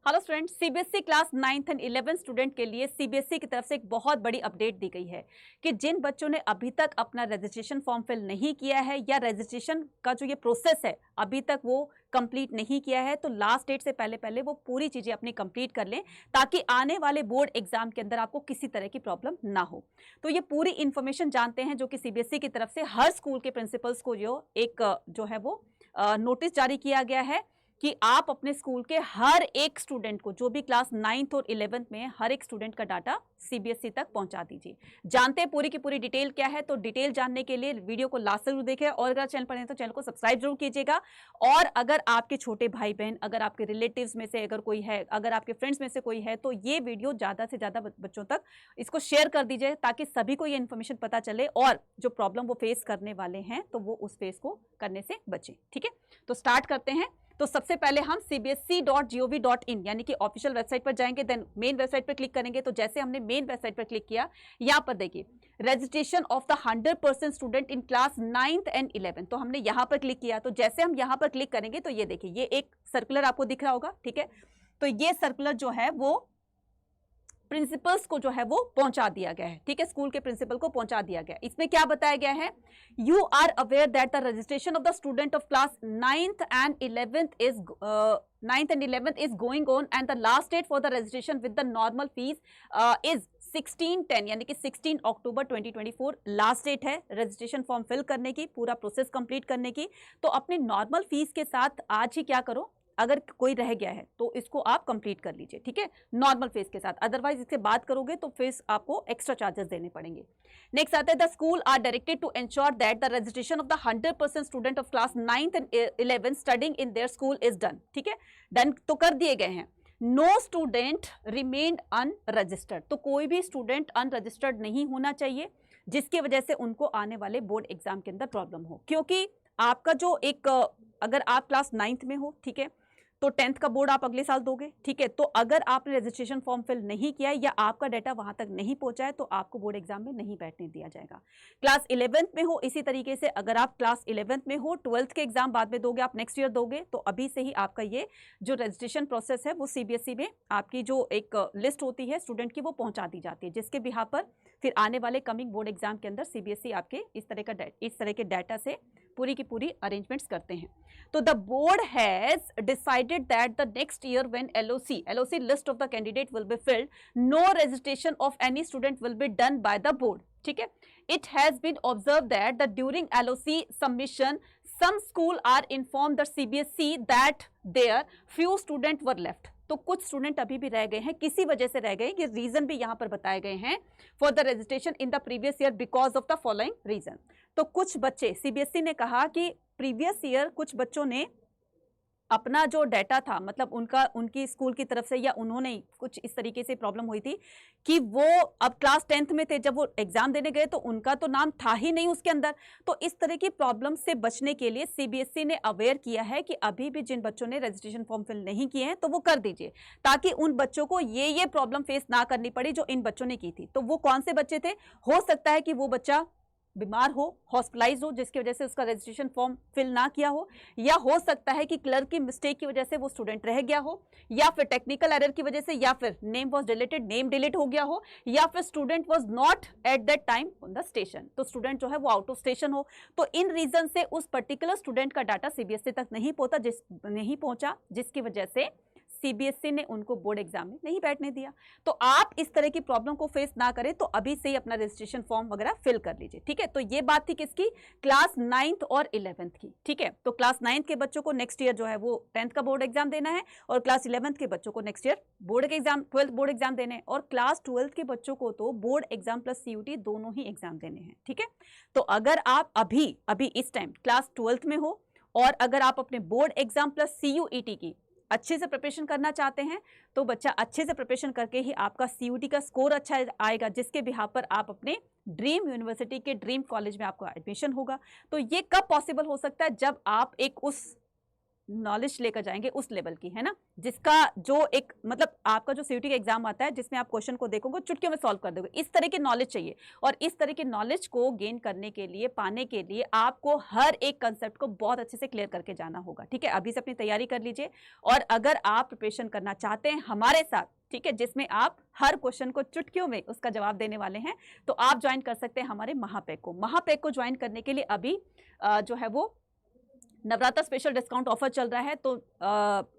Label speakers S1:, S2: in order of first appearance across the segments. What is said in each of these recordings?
S1: Hello student, CBSE class 9th एंड 11th student के लिए सीबीएसई की तरफ से एक बहुत बड़ी अपडेट दी गई है कि जिन बच्चों ने अभी तक अपना रजिस्ट्रेशन फॉर्म फिल नहीं किया है या रजिस्ट्रेशन का जो ये प्रोसेस है अभी तक वो कंप्लीट नहीं किया है, तो लास्ट डेट से पहले पहले वो पूरी चीजें अपनी कंप्लीट कर लें ताकि आने वाले बोर्ड एग्जाम के अंदर आपको किसी तरह की प्रॉब्लम ना हो। तो ये पूरी इंफॉर्मेशन जानते हैं जो कि सीबीएसई की तरफ से हर स्कूल के प्रिंसिपल्स को जो है वो नोटिस जारी किया गया है कि आप अपने स्कूल के हर एक स्टूडेंट को, जो भी क्लास 9th और 11th में है, हर एक स्टूडेंट का डाटा सीबीएसई तक पहुंचा दीजिए। जानते हैं पूरी की पूरी डिटेल क्या है, तो डिटेल जानने के लिए वीडियो को लास्ट तक जरूर देखें और अगर चैनल पर हैं तो चैनल को सब्सक्राइब जरूर कीजिएगा। और अगर आपके छोटे भाई बहन, अगर आपके रिलेटिव्स में से अगर कोई है, अगर आपके फ्रेंड्स में से कोई है, तो ये वीडियो ज्यादा से ज्यादा बच्चों तक इसको शेयर कर दीजिए ताकि सभी को ये इन्फॉर्मेशन पता चले और जो प्रॉब्लम वो फेस करने वाले हैं तो वो उस फेस को करने से बचें। ठीक है, तो स्टार्ट करते हैं। तो सबसे पहले हम cbsc.gov.in यानी कि ऑफिशियल वेबसाइट पर जाएंगे, देन मेन वेबसाइट पर क्लिक करेंगे। तो जैसे हमने मेन वेबसाइट पर क्लिक किया, यहां पर देखिए registration of the 100% student in class 9th एंड 11th, तो हमने यहां पर क्लिक किया। तो जैसे हम यहां पर क्लिक करेंगे तो ये देखिए, ये एक सर्कुलर आपको दिख रहा होगा। ठीक है, तो ये सर्कुलर जो है वो प्रिंसिपल्स को जो है वो पहुंचा दिया गया है। ठीक है, स्कूल के प्रिंसिपल को पहुंचा दिया गया। इसमें क्या बताया गया है, you are aware that the registration of the student of class 9th एंड 11th is going on and the last date for the registration with the normal fees is 16/10 यानी कि 16 अक्टूबर 2024 लास्ट डेट है रजिस्ट्रेशन फॉर्म फिल करने की, पूरा process complete करने की। तो अपने नॉर्मल फीस के साथ आज ही क्या करो, अगर कोई रह गया है तो इसको आप कंप्लीट कर लीजिए। ठीक है, नॉर्मल फेस के साथ, अदरवाइज इसके बाद करोगे तो फेस आपको एक्स्ट्रा चार्जेस देने पड़ेंगे। नेक्स्ट आता है, the school are directed to ensure that the registration of the 100% student of class 9th एंड 11th studying in their school is done. ठीक है, डन तो कर दिए गए हैं। नो स्टूडेंट रिमेन्ड अनरजिस्टर्ड, तो कोई भी स्टूडेंट अनरजिस्टर्ड नहीं होना चाहिए जिसकी वजह से उनको आने वाले बोर्ड एग्जाम के अंदर प्रॉब्लम हो। क्योंकि आपका जो एक, अगर आप क्लास 9th में हो, ठीक है, तो 10th का बोर्ड आप अगले साल दोगे। ठीक है, तो अगर आपने रजिस्ट्रेशन फॉर्म फिल नहीं किया है या आपका डाटा वहां तक नहीं पहुंचा है तो आपको बोर्ड एग्जाम में नहीं बैठने दिया जाएगा। क्लास 11th में हो, इसी तरीके से अगर आप क्लास 11th में हो, 12th के एग्जाम बाद में दोगे, आप नेक्स्ट ईयर दोगे, तो अभी से ही आपका ये जो रजिस्ट्रेशन प्रोसेस है वो सीबीएसई में आपकी जो एक लिस्ट होती है स्टूडेंट की वो पहुंचा दी जाती है, जिसके बिहार पर फिर आने वाले कमिंग बोर्ड एग्जाम के अंदर सीबीएसई आपके इस तरह के डाटा से पूरी की पूरी अरेंजमेंट्स करते हैं। तो the board has decided that the next year when LOC list of the candidate will be filled, no registration of any student will be done by the board. ठीक है, it has been observe that the during LOC submission some school are informed the CBSE that their few students were left, तो कुछ student अभी भी रह गए हैं, किसी वजह से रह गए, ये रीजन भी यहां पर बताए गए हैं, for the registration in the previous year because of the following reason. तो कुछ बच्चे, सीबीएसई ने कहा कि प्रीवियस ईयर कुछ बच्चों ने अपना जो डाटा था, मतलब उनकी स्कूल की तरफ से या उन्होंने कुछ इस तरीके से प्रॉब्लम हुई थी कि वो अब क्लास 10th में थे, जब वो एग्जाम देने गए तो उनका तो नाम था ही नहीं उसके अंदर। तो इस तरह की प्रॉब्लम से बचने के लिए सीबीएसई ने अवेयर किया है कि अभी भी जिन बच्चों ने रजिस्ट्रेशन फॉर्म फिल नहीं किए हैं तो वो कर दीजिए, ताकि उन बच्चों को ये प्रॉब्लम फेस ना करनी पड़ी जो इन बच्चों ने की थी। तो वो कौन से बच्चे थे, हो सकता है कि वो बच्चा बीमार हो, हॉस्पिटलाइज हो, जिसकी वजह से उसका रजिस्ट्रेशन फॉर्म फिल ना किया हो, या हो सकता है कि क्लर्क की मिस्टेक की वजह से वो स्टूडेंट रह गया हो, या फिर टेक्निकल एरर की वजह से, या फिर name was deleted, name delete हो गया हो, या फिर student was not at that time on the station, तो स्टूडेंट जो है वो आउट ऑफ स्टेशन हो। तो इन रीजन से उस पर्टिकुलर स्टूडेंट का डाटा सीबीएसई तक नहीं पहुंचा, जिसकी वजह से सीबीएसई ने उनको बोर्ड एग्जाम में नहीं बैठने दिया। तो आप इस तरह की प्रॉब्लम को फेस ना करें तो अभी से ही अपना रजिस्ट्रेशन फॉर्म वगैरह फिल कर लीजिए। ठीक है, तो ये बात थी किसकी, क्लास 9th और 11th की। ठीक है, तो क्लास 9th के बच्चों को नेक्स्ट ईयर जो है वो 10th का बोर्ड एग्जाम देना है, और क्लास 11th के बच्चों को नेक्स्ट ईयर बोर्ड के एग्जाम, 12th बोर्ड एग्जाम देने हैं, और क्लास 12th के बच्चों को तो बोर्ड एग्जाम प्लस CUT दोनों ही एग्जाम देने हैं। ठीक है, तो अगर आप अभी इस टाइम क्लास 12th में हो और अगर आप अपने बोर्ड एग्जाम प्लस CUET की अच्छे से प्रिपरेशन करना चाहते हैं तो बच्चा अच्छे से प्रिपरेशन करके ही आपका CUT का स्कोर अच्छा आएगा, जिसके बिहाफ पर आप अपने ड्रीम यूनिवर्सिटी के ड्रीम कॉलेज में आपका एडमिशन होगा। तो ये कब पॉसिबल हो सकता है, जब आप एक उस नॉलेज लेकर जाएंगे उस लेवल की, है ना, जिसका जो एक मतलब आपका जो सीयूटी का एग्जाम आता है जिसमें आप क्वेश्चन को देखोगे चुटकियों में सॉल्व कर दोगे, इस तरह की नॉलेज चाहिए। और इस तरह की नॉलेज को गेन करने के लिए, पाने के लिए आपको हर एक कंसेप्ट को बहुत अच्छे से क्लियर करके जाना होगा, ठीक है। अभी से अपनी तैयारी कर लीजिए। और अगर आप प्रिपरेशन करना चाहते हैं हमारे साथ, ठीक है, जिसमें आप हर क्वेश्चन को चुटकियों में उसका जवाब देने वाले हैं, तो आप ज्वाइन कर सकते हैं हमारे महापैक को। महापैक को ज्वाइन करने के लिए अभी जो है वो नवरात्र स्पेशल डिस्काउंट ऑफर चल रहा है, तो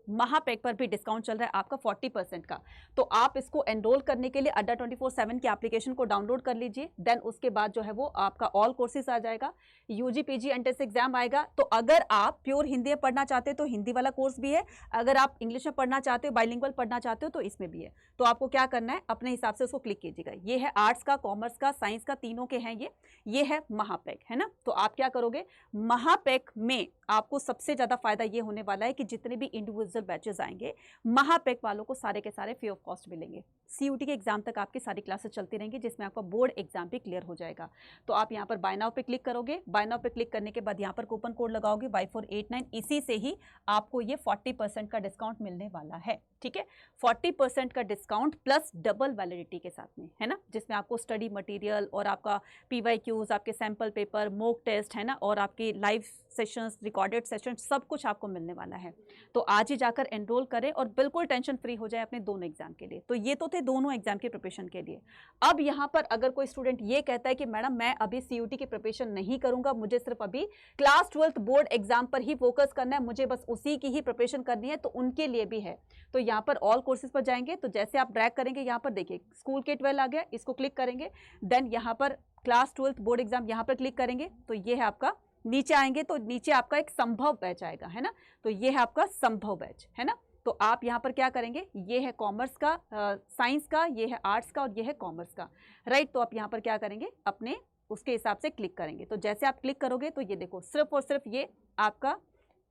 S1: महापैक पर भी डिस्काउंट चल रहा है आपका 40% का। तो आप इसको एनरोल करने के लिए अड्डा 24/7 की एप्लीकेशन को डाउनलोड कर लीजिए। देन उसके बाद जो है वो आपका ऑल कोर्सेज आ जाएगा, यूजी पीजी एंट्रेंस एग्जाम आएगा। तो अगर आप प्योर हिंदी में पढ़ना चाहते हो तो हिंदी वाला कोर्स भी है, अगर आप इंग्लिश में पढ़ना चाहते हो, बाइलिंगुअल पढ़ना चाहते हो तो इसमें भी है। तो आपको क्या करना है, अपने हिसाब से उसको क्लिक कीजिएगा। ये है आर्ट्स का, कॉमर्स का, साइंस का, तीनों के हैं ये है महापैक, है ना। तो आप क्या करोगे, महापैक में आपको सबसे ज्यादा फायदा ये होने वाला है कि जितने भी इंडिविजुअल बैचेस आएंगे महापैक वालों को सारे के सारे फ्री ऑफ कॉस्ट मिलेंगे। सीयूटी के एग्जाम तक आपकी सारी क्लासेस चलती रहेंगी, जिसमें आपका बोर्ड एग्जाम भी क्लियर हो जाएगा। तो आप यहाँ पर बाय नाउ पे क्लिक करोगे, बाय नाउ पे क्लिक करने के बाद यहाँ पर कूपन कोड लगाओगे Y489, इसी से ही आपको ये 40% का डिस्काउंट मिलने वाला है, ठीक है। 40% का डिस्काउंट प्लस डबल वैलिडिटी के साथ में, है ना, जिसमें आपको स्टडी मटेरियल और आपका PYQs, आपके सैंपल पेपर, मॉक टेस्ट, है ना, और आपकी लाइव सेशंस, रिकॉर्डेड सेशन, सब कुछ आपको मिलने वाला है। तो आज ही जाकर एनरोल करें और बिल्कुल टेंशन फ्री हो जाए अपने दोनों एग्जाम के लिए। तो ये तो थे दोनों एग्जाम की प्रिपरेशन के लिए। अब यहाँ पर अगर कोई स्टूडेंट ये कहता है कि मैडम मैं अभी सीयूटी की प्रिपरेशन नहीं करूंगा, मुझे सिर्फ अभी क्लास 12th बोर्ड एग्जाम पर ही फोकस करना है, मुझे बस उसी की ही प्रिपरेशन करनी है, तो उनके लिए भी है। तो यहाँ पर ऑल कोर्सेज पर जाएंगे, तो जैसे आप ड्रैग करेंगे यहाँ पर देखिए स्कूल के 12 आ गया, इसको क्लिक करेंगे। देन यहाँ पर क्लास 12th बोर्ड एग्जाम यहाँ पर क्लिक करेंगे, तो ये है आपका, नीचे आएंगे तो नीचे आपका एक संभव बैच आएगा, है ना। तो ये है आपका संभव बैच, है ना। तो आप यहाँ पर क्या करेंगे, ये है कॉमर्स का, साइंस का, ये है आर्ट्स का और ये है कॉमर्स का, राइट। तो आप यहाँ पर क्या करेंगे, अपने उसके हिसाब से क्लिक करेंगे। तो जैसे आप क्लिक करोगे तो ये देखो सिर्फ और सिर्फ ये आपका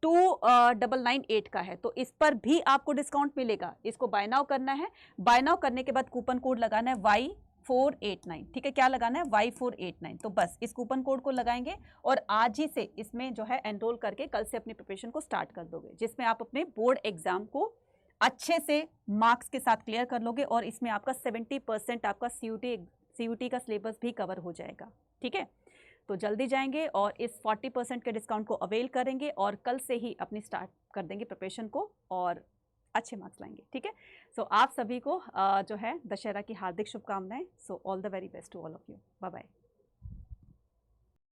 S1: 2998 का है, तो इस पर भी आपको डिस्काउंट मिलेगा। इसको बाय नाउ करना है, बाय नाउ करने के बाद कूपन कोड लगाना है Y489, ठीक है। क्या लगाना है, Y489। तो बस इस कूपन कोड को लगाएंगे और आज ही से इसमें जो है एनरोल करके कल से अपनी प्रिपरेशन को स्टार्ट कर दोगे, जिसमें आप अपने बोर्ड एग्जाम को अच्छे से मार्क्स के साथ क्लियर कर लोगे। और इसमें आपका 70% आपका सीयूटी का सिलेबस भी कवर हो जाएगा, ठीक है। तो जल्दी जाएंगे और इस 40% के डिस्काउंट को अवेल करेंगे और कल से ही अपनी स्टार्ट कर देंगे प्रिपरेशन को और अच्छे मार्क्स लाएंगे, ठीक है। सो आप सभी को जो है दशहरा की हार्दिक शुभकामनाएं। So all the very best to all of you. Bye bye.